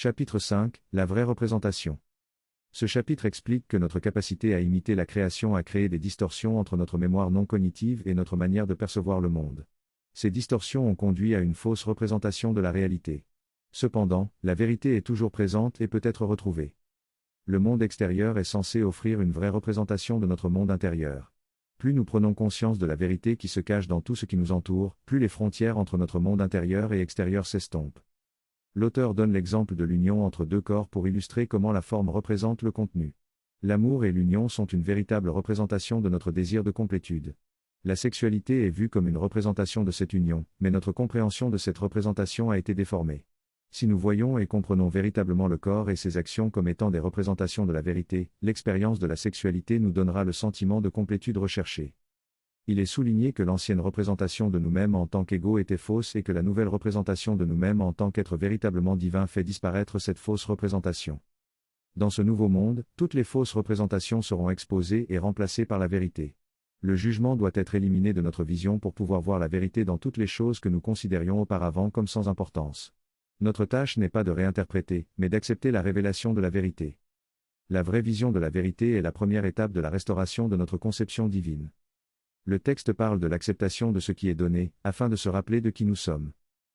Chapitre 5, la vraie représentation. Ce chapitre explique que notre capacité à imiter la création a créé des distorsions entre notre mémoire non cognitive et notre manière de percevoir le monde. Ces distorsions ont conduit à une fausse représentation de la réalité. Cependant, la vérité est toujours présente et peut être retrouvée. Le monde extérieur est censé offrir une vraie représentation de notre monde intérieur. Plus nous prenons conscience de la vérité qui se cache dans tout ce qui nous entoure, plus les frontières entre notre monde intérieur et extérieur s'estompent. L'auteur donne l'exemple de l'union entre deux corps pour illustrer comment la forme représente le contenu. L'amour et l'union sont une véritable représentation de notre désir de complétude. La sexualité est vue comme une représentation de cette union, mais notre compréhension de cette représentation a été déformée. Si nous voyons et comprenons véritablement le corps et ses actions comme étant des représentations de la vérité, l'expérience de la sexualité nous donnera le sentiment de complétude recherché. Il est souligné que l'ancienne représentation de nous-mêmes en tant qu'égaux était fausse et que la nouvelle représentation de nous-mêmes en tant qu'être véritablement divin fait disparaître cette fausse représentation. Dans ce nouveau monde, toutes les fausses représentations seront exposées et remplacées par la vérité. Le jugement doit être éliminé de notre vision pour pouvoir voir la vérité dans toutes les choses que nous considérions auparavant comme sans importance. Notre tâche n'est pas de réinterpréter, mais d'accepter la révélation de la vérité. La vraie vision de la vérité est la première étape de la restauration de notre conception divine. Le texte parle de l'acceptation de ce qui est donné, afin de se rappeler de qui nous sommes.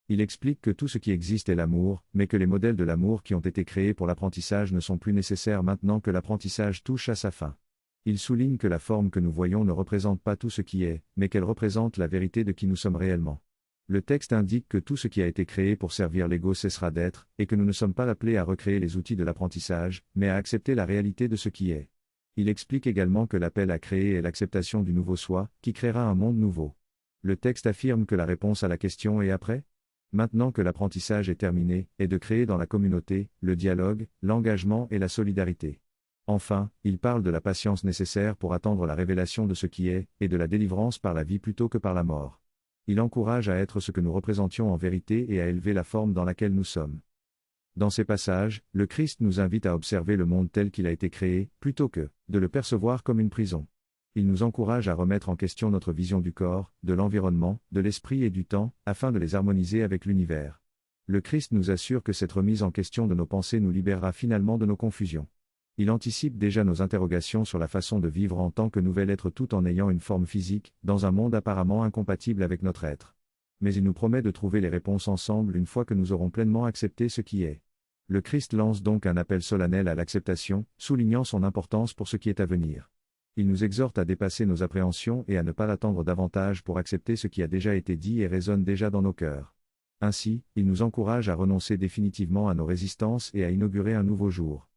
Il explique que tout ce qui existe est l'amour, mais que les modèles de l'amour qui ont été créés pour l'apprentissage ne sont plus nécessaires maintenant que l'apprentissage touche à sa fin. Il souligne que la forme que nous voyons ne représente pas tout ce qui est, mais qu'elle représente la vérité de qui nous sommes réellement. Le texte indique que tout ce qui a été créé pour servir l'ego cessera d'être, et que nous ne sommes pas appelés à recréer les outils de l'apprentissage, mais à accepter la réalité de ce qui est. Il explique également que l'appel à créer est l'acceptation du nouveau soi, qui créera un monde nouveau. Le texte affirme que la réponse à la question est après ? Maintenant que l'apprentissage est terminé, est de créer dans la communauté, le dialogue, l'engagement et la solidarité. Enfin, il parle de la patience nécessaire pour attendre la révélation de ce qui est, et de la délivrance par la vie plutôt que par la mort. Il encourage à être ce que nous représentions en vérité et à élever la forme dans laquelle nous sommes. Dans ces passages, le Christ nous invite à observer le monde tel qu'il a été créé, plutôt que de le percevoir comme une prison. Il nous encourage à remettre en question notre vision du corps, de l'environnement, de l'esprit et du temps, afin de les harmoniser avec l'univers. Le Christ nous assure que cette remise en question de nos pensées nous libérera finalement de nos confusions. Il anticipe déjà nos interrogations sur la façon de vivre en tant que nouvel être tout en ayant une forme physique, dans un monde apparemment incompatible avec notre être. Mais il nous promet de trouver les réponses ensemble une fois que nous aurons pleinement accepté ce qui est. Le Christ lance donc un appel solennel à l'acceptation, soulignant son importance pour ce qui est à venir. Il nous exhorte à dépasser nos appréhensions et à ne pas l'attendre davantage pour accepter ce qui a déjà été dit et résonne déjà dans nos cœurs. Ainsi, il nous encourage à renoncer définitivement à nos résistances et à inaugurer un nouveau jour.